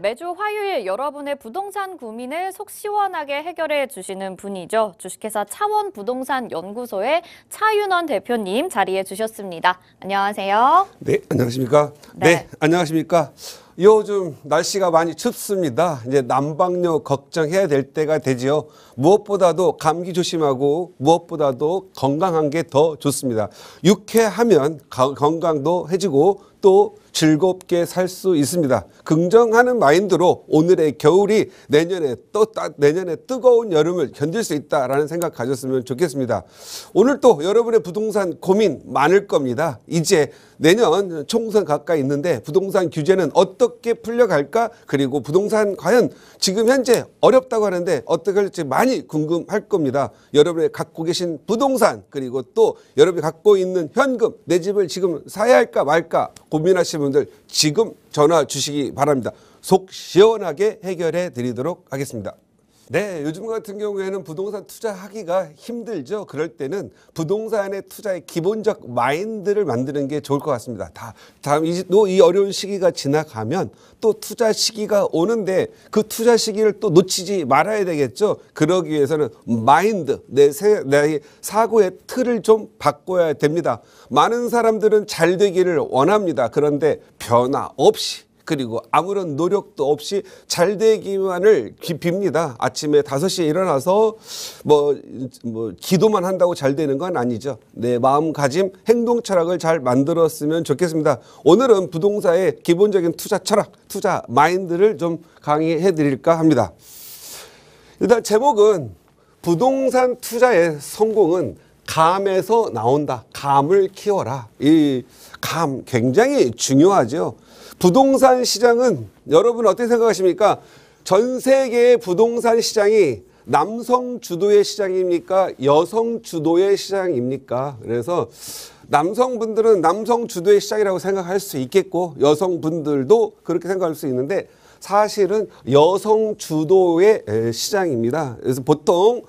매주 화요일 여러분의 부동산 고민을 속 시원하게 해결해 주시는 분이죠. 주식회사 차원부동산연구소의 차윤원 대표님 자리해 주셨습니다. 안녕하세요. 네, 안녕하십니까? 네, 안녕하십니까? 요즘 날씨가 많이 춥습니다. 이제 난방료 걱정해야 될 때가 되지요. 무엇보다도 감기 조심하고 무엇보다도 건강한 게 더 좋습니다. 유쾌하면 건강도 해지고 또 즐겁게 살 수 있습니다. 긍정하는 마인드로 오늘의 겨울이 내년에 뜨거운 여름을 견딜 수 있다라는 생각 가졌으면 좋겠습니다. 오늘 또 여러분의 부동산 고민 많을 겁니다. 이제 내년 총선 가까이 있는데 부동산 규제는 어떻게 풀려갈까? 그리고 부동산 과연 지금 현재 어렵다고 하는데 어떻게 할지 많이 궁금할 겁니다. 여러분이 갖고 계신 부동산 그리고 또 여러분이 갖고 있는 현금 내 집을 지금 사야 할까 말까 고민하시는 분들 지금 전화 주시기 바랍니다. 속 시원하게 해결해 드리도록 하겠습니다. 네, 요즘 같은 경우에는 부동산 투자하기가 힘들죠. 그럴 때는 부동산의 투자의 기본적 마인드를 만드는 게 좋을 것 같습니다. 이 어려운 시기가 지나가면 또 투자 시기가 오는데 그 투자 시기를 또 놓치지 말아야 되겠죠. 그러기 위해서는 마인드, 내 사고의 틀을 좀 바꿔야 됩니다. 많은 사람들은 잘 되기를 원합니다. 그런데 변화 없이 그리고 아무런 노력도 없이 잘 되기만을 빕니다. 아침에 5시에 일어나서 기도만 한다고 잘 되는 건 아니죠. 내 마음가짐, 행동 철학을 잘 만들었으면 좋겠습니다. 오늘은 부동산의 기본적인 투자 철학, 투자 마인드를 좀 강의해 드릴까 합니다. 일단 제목은 부동산 투자의 성공은 감에서 나온다. 감을 키워라. 이 감 굉장히 중요하죠. 부동산 시장은 여러분 어떻게 생각하십니까? 전 세계의 부동산 시장이 남성 주도의 시장입니까? 여성 주도의 시장입니까? 그래서 남성분들은 남성 주도의 시장이라고 생각할 수 있겠고 여성분들도 그렇게 생각할 수 있는데 사실은 여성 주도의 시장입니다. 그래서 보통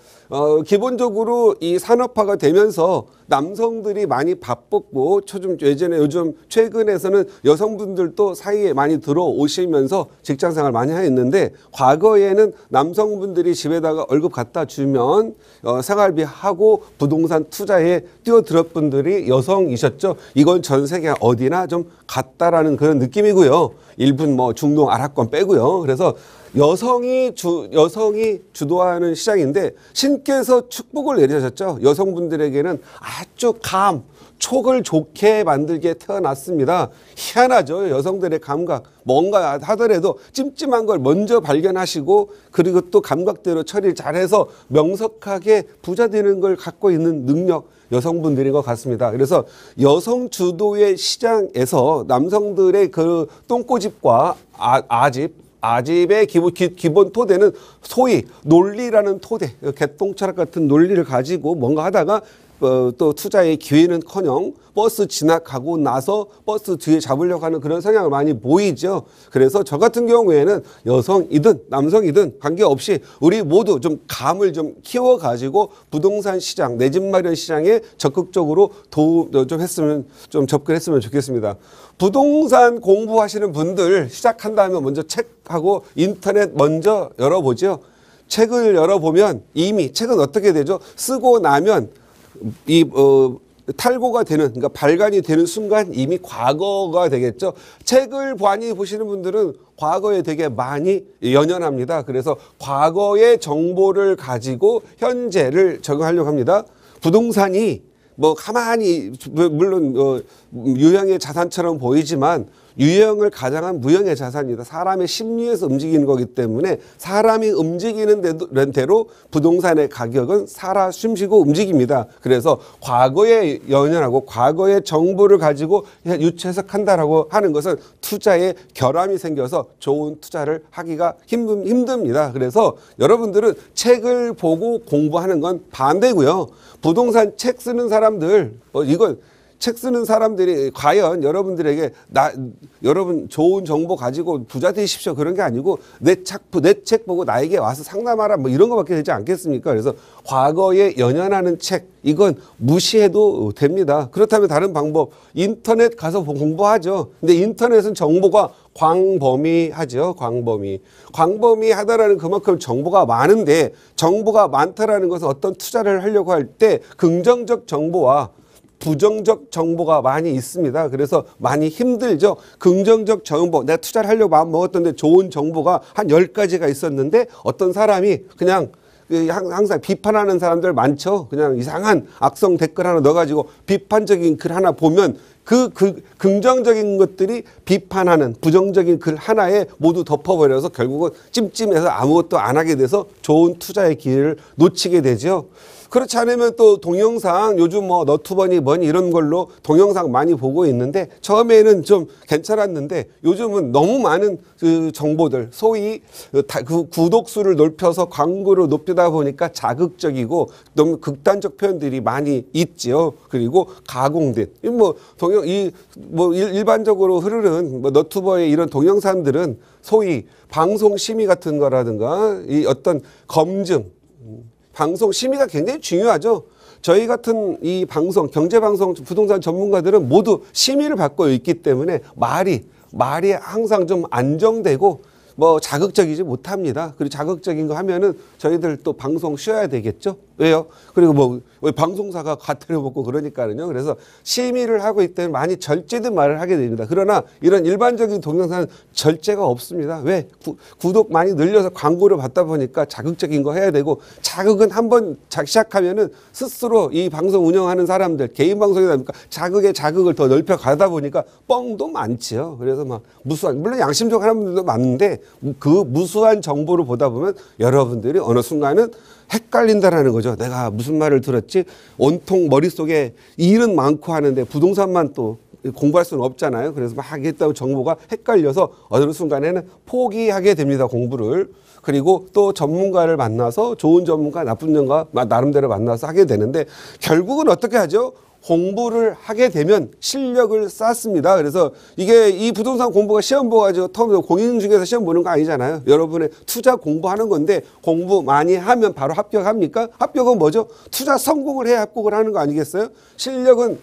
기본적으로 이 산업화가 되면서 남성들이 많이 바빴고 요즘 최근에서는 여성분들도 사이에 많이 들어오시면서 직장생활 많이 했는데 과거에는 남성분들이 집에다가 월급 갖다 주면 생활비하고 부동산 투자에 뛰어들었 분들이 여성이셨죠. 이건 전 세계 어디나 좀 같다라는 그런 느낌이고요. 일본 중동 아랍권 빼고요. 그래서 여성이 주도하는 시장인데 신께서 축복을 내리셨죠. 여성분들에게는 아주 촉을 좋게 만들게 태어났습니다. 희한하죠. 여성들의 감각. 뭔가 하더라도 찜찜한 걸 먼저 발견하시고 그리고 또 감각대로 처리를 잘해서 명석하게 부자 되는 걸 갖고 있는 능력 여성분들인 것 같습니다. 그래서 여성 주도의 시장에서 남성들의 그 똥꼬집과 아집의 기본 토대는 소위 논리라는 토대, 개똥철학 같은 논리를 가지고 뭔가 하다가 또 투자의 기회는커녕 버스 지나가고 나서 버스 뒤에 잡으려고 하는 그런 성향을 많이 보이죠. 그래서 저 같은 경우에는 여성이든 남성이든 관계없이 우리 모두 좀 감을 좀 키워가지고 부동산 시장, 내 집 마련 시장에 적극적으로 좀 접근했으면 좋겠습니다. 부동산 공부하시는 분들 시작한다면 먼저 책하고 인터넷 먼저 열어보죠. 책을 열어보면 이미 책은 어떻게 되죠? 쓰고 나면 탈고가 되는, 그러니까 발간이 되는 순간 이미 과거가 되겠죠. 책을 많이 보시는 분들은 과거에 되게 많이 연연합니다. 그래서 과거의 정보를 가지고 현재를 적용하려고 합니다. 부동산이 가만히 물론 유형의 자산처럼 보이지만 유형을 가장한 무형의 자산이다. 사람의 심리에서 움직이는 거기 때문에 사람이 움직이는 대로 부동산의 가격은 살아 숨쉬고 움직입니다. 그래서 과거에 연연하고 과거의 정보를 가지고 유추해석한다라고 하는 것은 투자에 결함이 생겨서 좋은 투자를 하기가 힘듭니다. 그래서 여러분들은 책을 보고 공부하는 건 반대고요. 부동산 책 쓰는 사람들 이건 책 쓰는 사람들이 과연 여러분들에게 여러분 좋은 정보 가지고 부자 되십시오 그런 게 아니고 내 책 보고 나에게 와서 상담하라 뭐 이런 거밖에 되지 않겠습니까? 그래서 과거에 연연하는 책 이건 무시해도 됩니다. 그렇다면 다른 방법 인터넷 가서 공부하죠. 근데 인터넷은 정보가 광범위하죠. 광범위하다라는 그만큼 정보가 많은데 정보가 많다라는 것은 어떤 투자를 하려고 할 때 긍정적 정보와 부정적 정보가 많이 있습니다. 그래서 많이 힘들죠. 긍정적 정보, 내가 투자를 하려고 마음 먹었던데 좋은 정보가 한 10가지가 있었는데 어떤 사람이 그냥 항상 비판하는 사람들 많죠. 그냥 이상한 악성 댓글 하나 넣어가지고 비판적인 글 하나 보면 그 긍정적인 것들이 비판하는 부정적인 글 하나에 모두 덮어버려서 결국은 찜찜해서 아무것도 안 하게 돼서 좋은 투자의 기회를 놓치게 되죠. 그렇지 않으면 또 동영상 요즘 뭐 너튜버니 뭐니 이런 걸로 동영상 많이 보고 있는데 처음에는 좀 괜찮았는데 요즘은 너무 많은 그 정보들 소위 그 구독수를 넓혀서 광고를 높이다 보니까 자극적이고 너무 극단적 표현들이 많이 있지요. 그리고 가공된 일반적으로 흐르는 뭐 너튜버의 이런 동영상들은 소위 방송 심의 같은 거라든가 이 어떤 검증 방송 심의가 굉장히 중요하죠. 저희 같은 이 방송, 경제방송, 부동산 전문가들은 모두 심의를 받고 있기 때문에 말이 항상 좀 안정되고 뭐 자극적이지 못합니다. 그리고 자극적인 거 하면은 저희들 또 방송 쉬어야 되겠죠. 왜요? 그리고 뭐 방송사가 과태료 먹고 그러니까는요. 그래서 심의를 하고 있기 때문에 많이 절제된 말을 하게 됩니다. 그러나 이런 일반적인 동영상은 절제가 없습니다. 왜? 구독 많이 늘려서 광고를 받다 보니까 자극적인 거 해야 되고 자극은 한번 시작하면은 스스로 이 방송 운영하는 사람들 개인 방송이다 보니까 자극을 더 넓혀 가다 보니까 뻥도 많지요. 그래서 막 무수한 물론 양심적 하는 분들도 많은데 그 무수한 정보를 보다 보면 여러분들이 어느 순간은 헷갈린다라는 거죠. 내가 무슨 말을 들었지? 온통 머릿속에 일은 많고 하는데 부동산만 또 공부할 수는 없잖아요. 그래서 막 했다고 정보가 헷갈려서 어느 순간에는 포기하게 됩니다. 공부를. 그리고 또 전문가를 만나서 좋은 전문가, 나쁜 전문가 나름대로 만나서 하게 되는데 결국은 어떻게 하죠? 공부를 하게 되면 실력을 쌓습니다. 그래서 이게 이 부동산 공부가 시험 보가지고 공인중개사 시험 보는 거 아니잖아요. 여러분의 투자 공부하는 건데 공부 많이 하면 바로 합격합니까? 합격은 뭐죠? 투자 성공을 해야 합격을 하는 거 아니겠어요? 실력은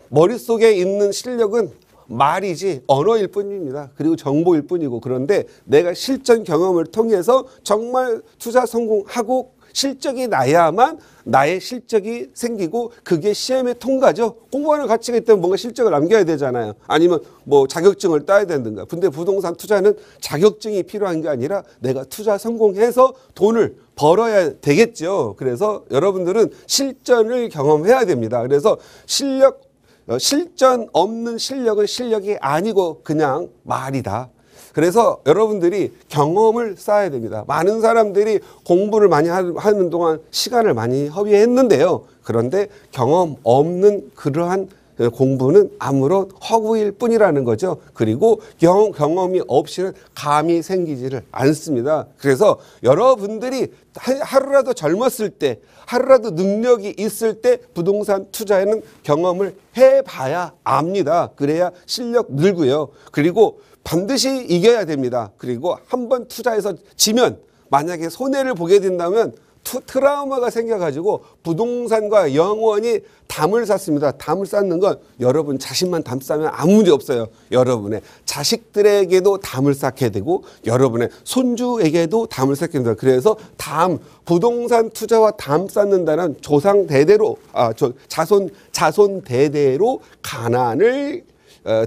머릿속에 있는 실력은 말이지 언어일 뿐입니다. 그리고 정보일 뿐이고 그런데 내가 실전 경험을 통해서 정말 투자 성공하고 실적이 나야만 나의 실적이 생기고 그게 시험에 통과죠. 공부하는 가치가 있다면 뭔가 실적을 남겨야 되잖아요. 아니면 뭐 자격증을 따야 되든가. 근데 부동산 투자는 자격증이 필요한 게 아니라 내가 투자 성공해서 돈을 벌어야 되겠죠. 그래서 여러분들은 실전을 경험해야 됩니다. 그래서 실전 없는 실력은 실력이 아니고 그냥 말이다. 그래서 여러분들이 경험을 쌓아야 됩니다. 많은 사람들이 공부를 많이 하는 동안 시간을 많이 허비했는데요. 그런데 경험 없는 그러한 공부는 아무런 허구일 뿐이라는 거죠. 그리고 경험이 없이는 감이 생기지를 않습니다. 그래서 여러분들이 하루라도 젊었을 때, 하루라도 능력이 있을 때 부동산 투자에는 경험을 해봐야 압니다. 그래야 실력 늘고요. 그리고 반드시 이겨야 됩니다. 그리고 한번 투자해서 지면 만약에 손해를 보게 된다면 트라우마가 생겨가지고 부동산과 영원히 담을 쌓습니다. 담을 쌓는 건 여러분 자신만 담 쌓으면 아무 문제 없어요. 여러분의 자식들에게도 담을 쌓게 되고 여러분의 손주에게도 담을 쌓게 됩니다. 그래서 부동산 투자와 담 쌓는다는 조상 대대로 자손 대대로 가난을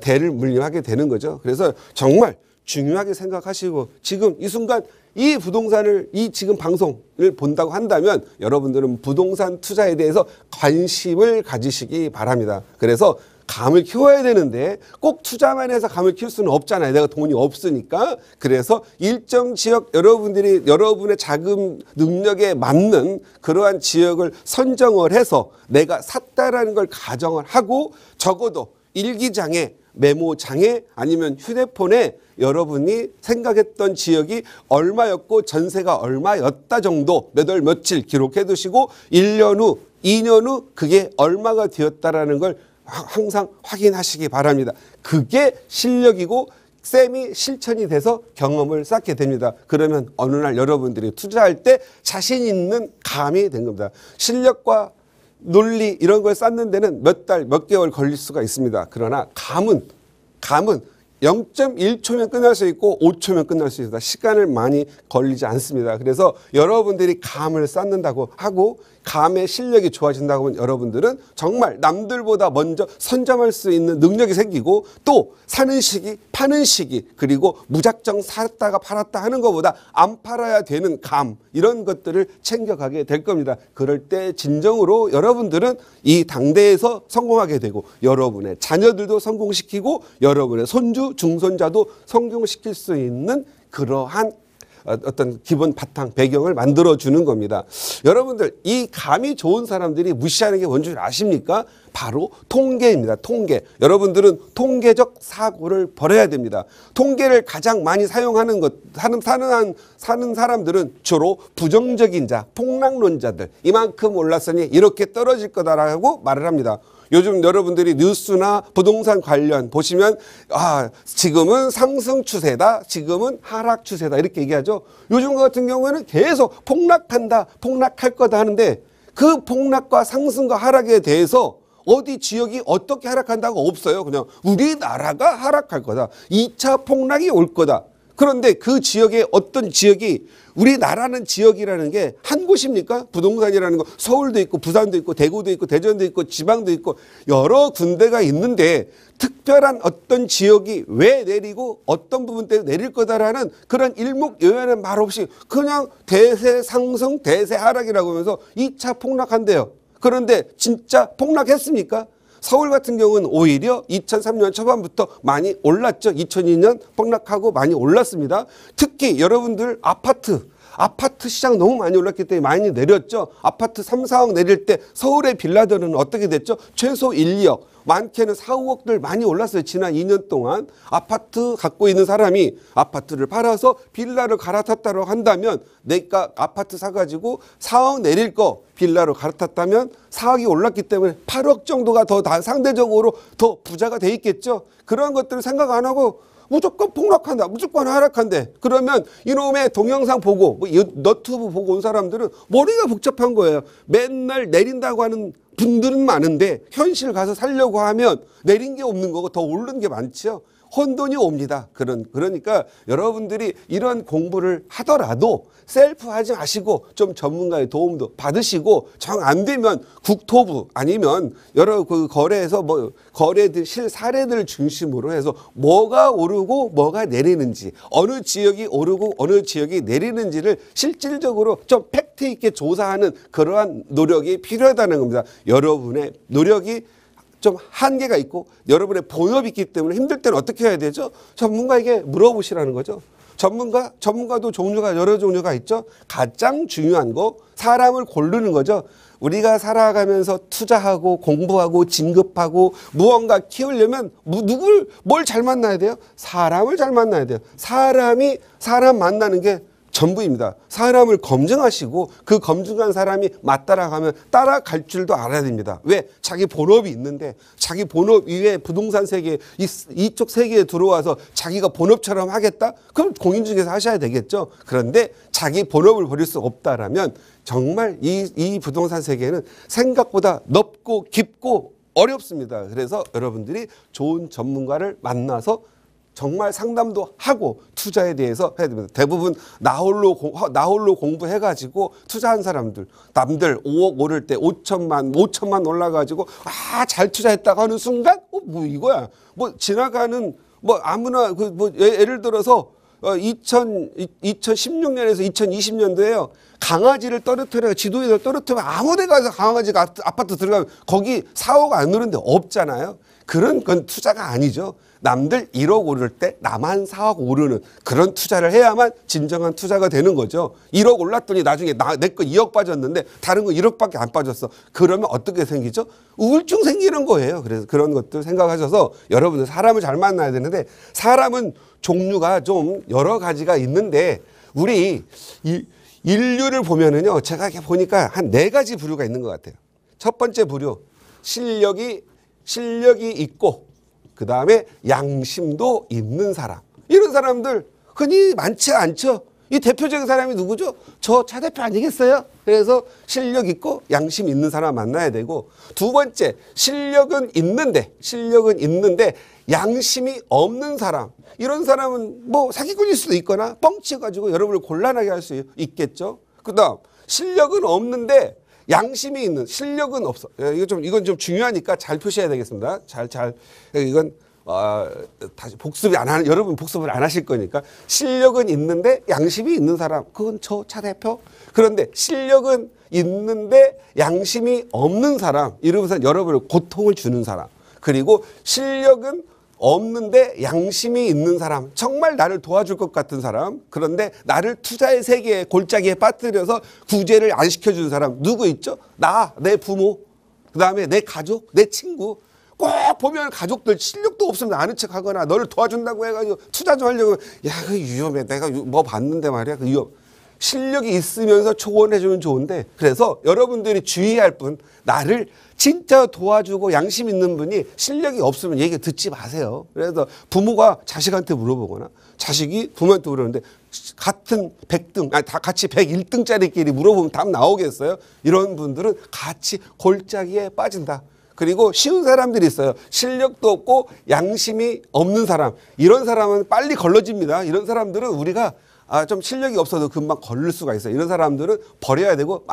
대를 물림하게 되는 거죠. 그래서 정말 중요하게 생각하시고 지금 이 순간 이 부동산을 이 지금 방송을 본다고 한다면 여러분들은 부동산 투자에 대해서 관심을 가지시기 바랍니다. 그래서 감을 키워야 되는데 꼭 투자만 해서 감을 키울 수는 없잖아요. 내가 돈이 없으니까. 그래서 일정 지역 여러분의 자금 능력에 맞는 그러한 지역을 선정을 해서 내가 샀다라는 걸 가정을 하고 적어도 일기장에 메모장에 아니면 휴대폰에 여러분이 생각했던 지역이 얼마였고 전세가 얼마였다 정도 몇 월 며칠 기록해 두시고 1년 후 2년 후 그게 얼마가 되었다라는 걸 항상 확인하시기 바랍니다. 그게 실력이고 쌤이 실천이 돼서 경험을 쌓게 됩니다. 그러면 어느 날 여러분들이 투자할 때 자신 있는 감이 된 겁니다. 실력과 논리 이런 걸 쌓는 데는 몇 달, 몇 개월 걸릴 수가 있습니다. 그러나 감은 0.1초면 끝날 수 있고 5초면 끝날 수 있습니다. 시간을 많이 걸리지 않습니다. 그래서 여러분들이 감을 쌓는다고 하고 감의 실력이 좋아진다고 하면 여러분들은 정말 남들보다 먼저 선점할 수 있는 능력이 생기고 또 사는 시기, 파는 시기 그리고 무작정 샀다가 팔았다 하는 것보다 안 팔아야 되는 감 이런 것들을 챙겨가게 될 겁니다. 그럴 때 진정으로 여러분들은 이 당대에서 성공하게 되고 여러분의 자녀들도 성공시키고 여러분의 손주, 중손자도 성공시킬 수 있는 그러한 어떤 기본 바탕 배경을 만들어 주는 겁니다. 여러분들 이 감이 좋은 사람들이 무시하는 게 뭔지 아십니까? 바로 통계입니다. 통계. 여러분들은 통계적 사고를 버려야 됩니다. 통계를 가장 많이 사용하는 사는 사람들은 주로 부정적인 자, 폭락론자들. 이만큼 올랐으니 이렇게 떨어질 거다라고 말을 합니다. 요즘 여러분들이 뉴스나 부동산 관련 보시면 지금은 상승 추세다, 지금은 하락 추세다 이렇게 얘기하죠. 요즘 같은 경우에는 계속 폭락한다, 폭락할 거다 하는데 그 폭락과 상승과 하락에 대해서 어디 지역이 어떻게 하락한다고 없어요. 그냥 우리나라가 하락할 거다. 2차 폭락이 올 거다. 그런데 그 지역에 어떤 지역이 우리나라는 지역이라는 게 한 곳입니까? 부동산이라는 거 서울도 있고 부산도 있고 대구도 있고 대전도 있고 지방도 있고 여러 군데가 있는데 특별한 어떤 지역이 왜 내리고 어떤 부분 때문에 내릴 거다라는 그런 일목요연한 말 없이 그냥 대세 상승 대세 하락이라고 하면서 2차 폭락한대요. 그런데 진짜 폭락했습니까? 서울 같은 경우는 오히려 2003년 초반부터 많이 올랐죠. 2002년 폭락하고 많이 올랐습니다. 특히 여러분들 아파트 시장 너무 많이 올랐기 때문에 많이 내렸죠. 아파트 3, 4억 내릴 때 서울의 빌라들은 어떻게 됐죠? 최소 1, 2억, 많게는 4, 5억들 많이 올랐어요. 지난 2년 동안 아파트 갖고 있는 사람이 아파트를 팔아서 빌라를 갈아탔다고 한다면 내가 아파트 사가지고 4억 내릴 거 빌라로 갈아탔다면 4억이 올랐기 때문에 8억 정도가 더 상대적으로 더 부자가 돼 있겠죠. 그런 것들을 생각 안 하고 무조건 폭락한다, 무조건 하락한대. 그러면 이놈의 동영상 보고 너튜브 보고 온 사람들은 머리가 복잡한 거예요. 맨날 내린다고 하는 분들은 많은데 현실 가서 살려고 하면 내린 게 없는 거고 더 오른 게 많죠. 혼돈이 옵니다. 그러니까 여러분들이 이런 공부를 하더라도 셀프 하지 마시고 좀 전문가의 도움도 받으시고 정 안 되면 국토부 아니면 여러 그 거래에서 거래들 실사례들 중심으로 해서 뭐가 오르고 뭐가 내리는지 어느 지역이 오르고 어느 지역이 내리는지를 실질적으로 좀 팩트 있게 조사하는 그러한 노력이 필요하다는 겁니다. 여러분의 노력이 좀 한계가 있고 여러분의 본업이 있기 때문에 힘들 때는 어떻게 해야 되죠? 전문가에게 물어보시라는 거죠. 전문가도 종류가 여러 종류가 있죠. 가장 중요한 거 사람을 고르는 거죠. 우리가 살아가면서 투자하고 공부하고 진급하고 무언가 키우려면 뭘 잘 만나야 돼요? 사람을 잘 만나야 돼요. 사람 만나는 게 전부입니다. 사람을 검증하시고 그 검증한 사람이 맞따라가면 따라갈 줄도 알아야 됩니다. 왜? 자기 본업이 있는데 자기 본업 이외에 부동산 세계 이쪽 세계에 들어와서 자기가 본업처럼 하겠다? 그럼 공인중개사 하셔야 되겠죠. 그런데 자기 본업을 버릴 수 없다라면 정말 이 부동산 세계는 생각보다 넓고 깊고 어렵습니다. 그래서 여러분들이 좋은 전문가를 만나서 정말 상담도 하고 투자에 대해서 해야 됩니다. 대부분 나 홀로 공부해가지고 투자한 사람들, 남들 5억 오를 때 5천만 올라가지고 잘 투자했다고 하는 순간 뭐 이거야. 뭐 지나가는 뭐 아무나 예를 들어서 2016년에서 2020년도에요. 강아지를 떨어뜨려 지도에서 떨어뜨리면 아무데 가서 강아지가 아파트 들어가면 거기 4억 안 오르는데 없잖아요. 그런 건 투자가 아니죠. 남들 1억 오를 때 나만 4억 오르는 그런 투자를 해야만 진정한 투자가 되는 거죠. 1억 올랐더니 나중에 내 거 2억 빠졌는데 다른 거 1억밖에 안 빠졌어. 그러면 어떻게 생기죠? 우울증 생기는 거예요. 그래서 그런 것들 생각하셔서 여러분들 사람을 잘 만나야 되는데 사람은 종류가 좀 여러 가지가 있는데 우리 인류를 보면은요. 제가 이렇게 보니까 한 4가지 부류가 있는 것 같아요. 첫 번째 부류 실력이 실력이 있고 그 다음에 양심도 있는 사람. 이런 사람들 흔히 많지 않죠. 이 대표적인 사람이 누구죠? 저 차 대표 아니겠어요? 그래서 실력 있고 양심 있는 사람 만나야 되고, 두 번째, 실력은 있는데 양심이 없는 사람. 이런 사람은 뭐 사기꾼일 수도 있거나 뻥치가지고 여러분을 곤란하게 할 수 있겠죠. 그 다음, 실력은 없는데 양심이 있는, 실력은 없어. 이건 좀 중요하니까 잘 표시해야 되겠습니다. 이건 다시 여러분 복습을 안 하실 거니까. 실력은 있는데 양심이 있는 사람, 그건 저 차 대표. 그런데 실력은 있는데 양심이 없는 사람, 이러면서 여러분을 고통을 주는 사람. 그리고 실력은 없는데 양심이 있는 사람, 정말 나를 도와줄 것 같은 사람, 그런데 나를 투자의 세계에 골짜기에 빠뜨려서 구제를 안 시켜주는 사람 누구 있죠? 내 부모, 그 다음에 내 가족, 내 친구. 꼭 보면 가족들 실력도 없으면 아는 척 하거나 너를 도와준다고 해가지고 투자 좀 하려고, 야, 그 위험해. 내가 뭐 봤는데 말이야. 그 위험. 실력이 있으면서 조언해주면 좋은데, 그래서 여러분들이 주의할 분, 나를 진짜 도와주고 양심 있는 분이 실력이 없으면 얘기 듣지 마세요. 그래서 부모가 자식한테 물어보거나 자식이 부모한테 물어보는데 같은 100등, 다 같이 101등짜리끼리 물어보면 답 나오겠어요? 이런 분들은 같이 골짜기에 빠진다. 그리고 쉬운 사람들이 있어요. 실력도 없고 양심이 없는 사람. 이런 사람은 빨리 걸러집니다. 이런 사람들은 우리가 좀 실력이 없어도 금방 걸릴 수가 있어요. 이런 사람들은 버려야 되고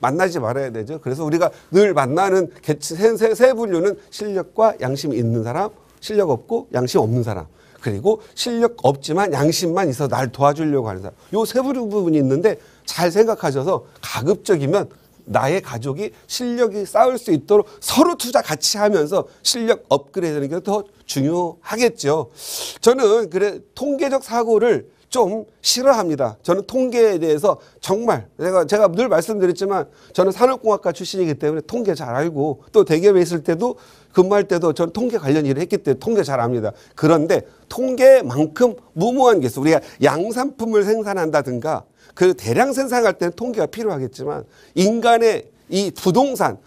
만나지 말아야 되죠. 그래서 우리가 늘 만나는 세 분류는 실력과 양심이 있는 사람, 실력 없고 양심 없는 사람, 그리고 실력 없지만 양심만 있어서 날 도와주려고 하는 사람. 요 세 부분이 있는데 잘 생각하셔서 가급적이면 나의 가족이 실력이 쌓을 수 있도록 서로 투자 같이 하면서 실력 업그레이드 하는 게 더 중요하겠죠. 저는 통계적 사고를 좀 싫어합니다. 저는 통계에 대해서 정말 제가 늘 말씀드렸지만 저는 산업공학과 출신이기 때문에 통계 잘 알고, 또 대기업에 있을 때도 근무할 때도 저는 통계 관련 일을 했기 때문에 통계 잘 압니다. 그런데 통계만큼 무모한 게 있어요. 우리가 양산품을 생산한다든가 그 대량 생산할 때는 통계가 필요하겠지만, 인간의 이 부동산은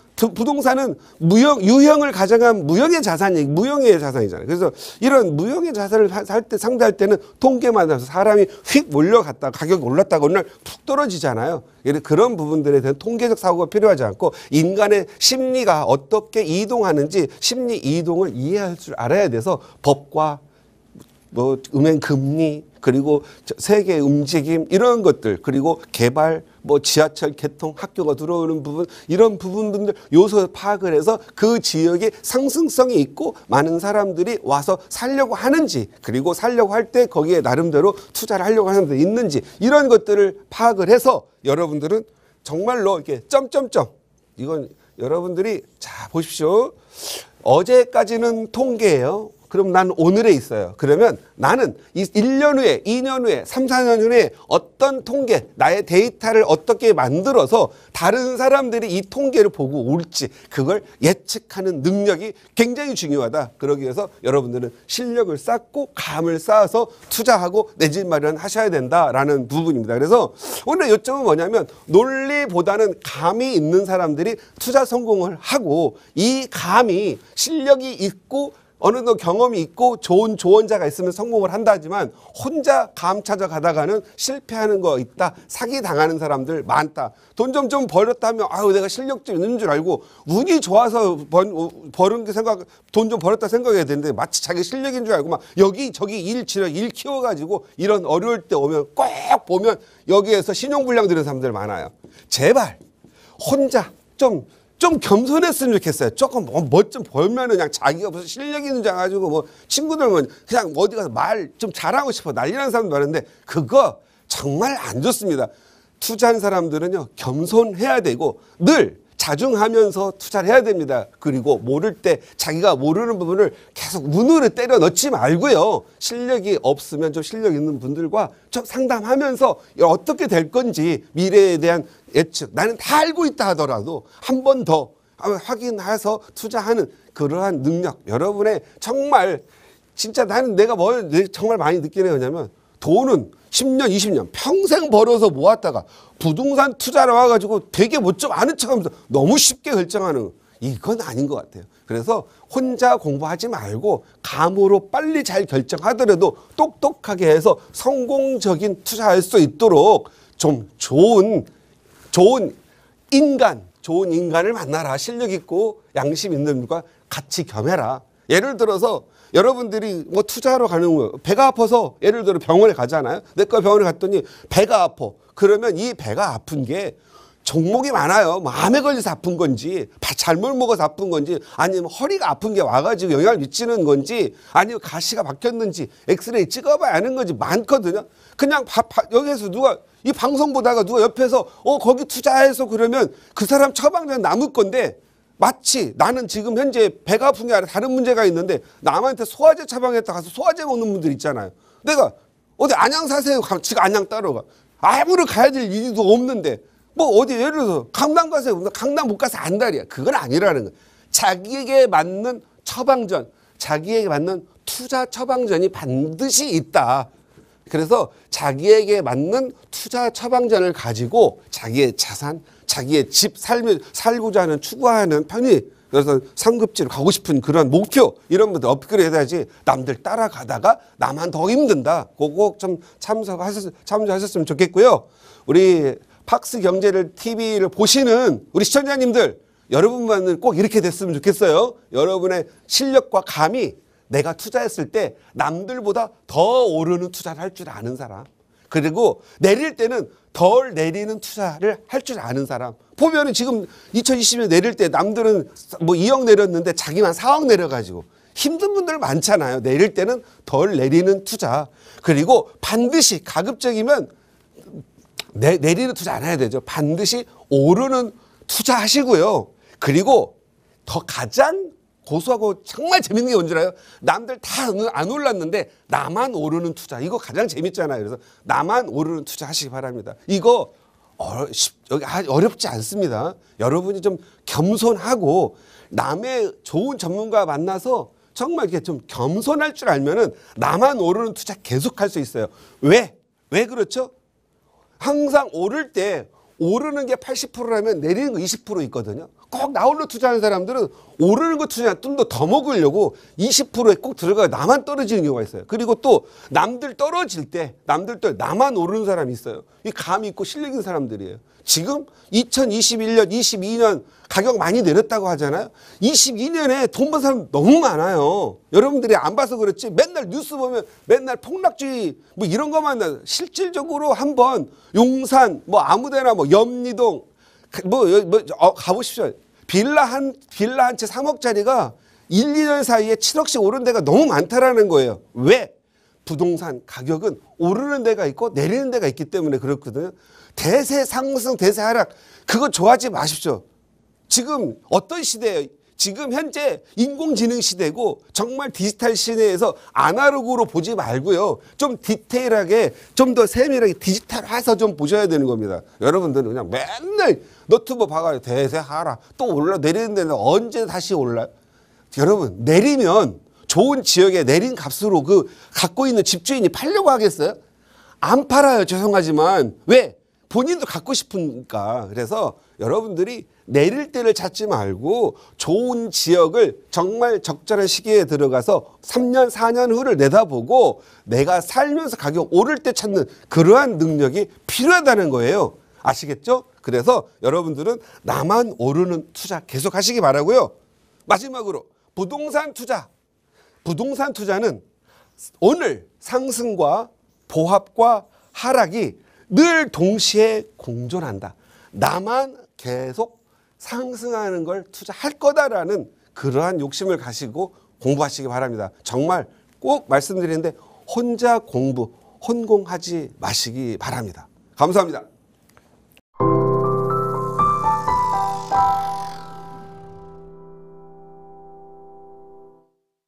유형을 가정한 무형의 자산이잖아요. 그래서 이런 무형의 자산을 상대할 때는 통계만 해서 사람이 휙 몰려갔다가 가격이 올랐다가 어느 날 푹 떨어지잖아요. 그런 부분들에 대한 통계적 사고가 필요하지 않고, 인간의 심리가 어떻게 이동하는지 심리 이동을 이해할 줄 알아야 돼서 법과 은행 금리, 그리고 세계 움직임, 이런 것들, 그리고 개발, 지하철 개통, 학교가 들어오는 부분, 이런 부분들 요소 파악을 해서 그 지역에 상승성이 있고 많은 사람들이 와서 살려고 하는지, 그리고 살려고 할 때 거기에 나름대로 투자를 하려고 하는 데 있는지, 이런 것들을 파악을 해서 여러분들은 정말로 이렇게 점점점, 이건 여러분들이 자 보십시오. 어제까지는 통계예요. 그럼 난 오늘에 있어요. 그러면 나는 1년 후에, 2년 후에, 3, 4년 후에 어떤 통계, 나의 데이터를 어떻게 만들어서 다른 사람들이 이 통계를 보고 올지, 그걸 예측하는 능력이 굉장히 중요하다. 그러기 위해서 여러분들은 실력을 쌓고 감을 쌓아서 투자하고 내 집 마련하셔야 된다라는 부분입니다. 그래서 오늘 요점은 뭐냐면, 논리보다는 감이 있는 사람들이 투자 성공을 하고, 이 감이 실력이 있고 어느 정도 경험이 있고 좋은 조언자가 있으면 성공을 한다 하지만, 혼자 감 찾아가다가는 실패하는 거 있다. 사기 당하는 사람들 많다. 돈 좀 벌었다 하면 내가 실력 좀 있는 줄 알고 운이 좋아서 버는 게 돈 좀 벌었다 생각해야 되는데, 마치 자기 실력인 줄 알고 막 여기저기 일 키워가지고 이런 어려울 때 오면 꼭 보면 여기에서 신용불량 들은 사람들 많아요. 제발 혼자 좀 겸손했으면 좋겠어요. 조금 뭐 좀 벌면은 그냥 자기가 무슨 실력 있는 줄 알아가지고 친구들은 그냥 어디 가서 말 좀 잘하고 싶어 난리나는 사람도 많은데, 그거 정말 안 좋습니다. 투자하는 사람들은요, 겸손해야 되고 늘 자중하면서 투자를 해야 됩니다. 그리고 모를 때 자기가 모르는 부분을 계속 눈으로 때려 넣지 말고요. 실력이 없으면 좀 실력 있는 분들과 좀 상담하면서 어떻게 될 건지 미래에 대한 예측, 나는 다 알고 있다 하더라도 한 번 더 확인해서 투자하는 그러한 능력, 여러분의 정말 진짜 내가 정말 많이 느끼는 거냐면, 돈은 10년, 20년 평생 벌어서 모았다가 부동산 투자를 와가지고 되게 좀 아는 척하면서 너무 쉽게 결정하는, 이건 아닌 것 같아요. 그래서 혼자 공부하지 말고 감으로 빨리 잘 결정하더라도 똑똑하게 해서 성공적인 투자할 수 있도록 좀 좋은 인간을 만나라. 실력 있고 양심 있는 분과 같이 겸해라. 예를 들어서 여러분들이 뭐 투자하러 가는 거예요. 배가 아파서 예를 들어 병원에 가잖아요. 내과 병원에 갔더니 배가 아파. 그러면 이 배가 아픈 게 종목이 많아요. 암에 걸려서 아픈 건지, 잘못 먹어서 아픈 건지, 아니면 허리가 아픈 게 와가지고 영향을 미치는 건지, 아니면 가시가 박혔는지 엑스레이 찍어봐야 아는 건지 많거든요. 그냥 여기에서 이 방송 보다가 누가 옆에서 거기 투자해서 그러면 그 사람 처방전 남을 건데, 마치 나는 지금 현재 배가 아픈 게 아니라 다른 문제가 있는데 남한테 소화제 처방했다 가서 소화제 먹는 분들 있잖아요. 내가 어디 안양 사세요? 지가 안양 따라가. 아무리 가야 될 일도 없는데 뭐 어디 예를 들어서 강남 가세요. 강남 못 가서 안달이야. 그건 아니라는 거야. 자기에게 맞는 처방전, 자기에게 맞는 투자 처방전이 반드시 있다. 그래서 자기에게 맞는 투자 처방전을 가지고 자기의 자산, 자기의 집 살고자 하는 추구하는 편이 그래서 상급지로 가고 싶은 그런 목표 이런 것들 업그레이드 해야지 남들 따라가다가 나만 더 힘든다. 그거 꼭 좀 참조하셨으면 좋겠고요. 우리 팍스 경제를 TV를 보시는 우리 시청자님들 여러분만은 꼭 이렇게 됐으면 좋겠어요. 여러분의 실력과 감이 내가 투자했을 때 남들보다 더 오르는 투자를 할 줄 아는 사람. 그리고 내릴 때는 덜 내리는 투자를 할 줄 아는 사람. 보면은 지금 2020년 내릴 때 남들은 뭐 2억 내렸는데 자기만 4억 내려가지고 힘든 분들 많잖아요. 내릴 때는 덜 내리는 투자. 그리고 반드시 가급적이면 내리는 투자 안 해야 되죠. 반드시 오르는 투자 하시고요. 그리고 더 가장 고소하고 정말 재밌는 게 뭔지 알아요? 남들 다 안 올랐는데 나만 오르는 투자. 이거 가장 재밌잖아요. 그래서 나만 오르는 투자 하시기 바랍니다. 이거 어렵지 않습니다. 여러분이 좀 겸손하고 남의 좋은 전문가 만나서 정말 이렇게 좀 겸손할 줄 알면은 나만 오르는 투자 계속 할 수 있어요. 왜 그렇죠? 항상 오를 때 오르는 게 80%라면 내리는 거 20% 있거든요. 꼭 나홀로 투자하는 사람들은 오르는 거 투자 좀 더 먹으려고 20%에 꼭 들어가요. 나만 떨어지는 경우가 있어요. 그리고 또 남들 떨어질 때 나만 오르는 사람이 있어요. 이 감이 있고 실력 있는 사람들이에요. 지금 2021년, 22년 가격 많이 내렸다고 하잖아요. 22년에 돈 번 사람 너무 많아요. 여러분들이 안 봐서 그렇지 맨날 뉴스 보면 맨날 폭락주의 뭐 이런 것만 실질적으로 한번 용산 뭐 아무데나 뭐 염리동 가보십시오. 빌라 한 채 3억짜리가 1, 2년 사이에 7억씩 오른 데가 너무 많다라는 거예요. 왜? 부동산 가격은 오르는 데가 있고 내리는 데가 있기 때문에 그렇거든요. 대세 상승, 대세 하락 그거 좋아하지 마십시오. 지금 어떤 시대예요? 지금 현재 인공지능 시대고 정말 디지털 시대에서 아날로그로 보지 말고요. 좀 디테일하게 좀 더 세밀하게 디지털화해서 좀 보셔야 되는 겁니다. 여러분들은 그냥 맨날 너튜브 봐가지고 대세 하락 또 올라 내리는 데는 언제 다시 올라요? 여러분 내리면 좋은 지역에 내린 값으로 그 갖고 있는 집주인이 팔려고 하겠어요? 안 팔아요. 죄송하지만. 왜? 본인도 갖고 싶으니까. 그래서 여러분들이 내릴 때를 찾지 말고 좋은 지역을 정말 적절한 시기에 들어가서 3년, 4년 후를 내다보고 내가 살면서 가격 오를 때 찾는 그러한 능력이 필요하다는 거예요. 아시겠죠? 그래서 여러분들은 나만 오르는 투자 계속 하시기 바라고요. 마지막으로 부동산 투자. 부동산 투자는 오늘 상승과 보합과 하락이 늘 동시에 공존한다. 나만 계속 상승하는 걸 투자할 거다라는 그러한 욕심을 가지고 공부하시기 바랍니다. 정말 꼭 말씀드리는데 혼자 공부, 혼공하지 마시기 바랍니다. 감사합니다.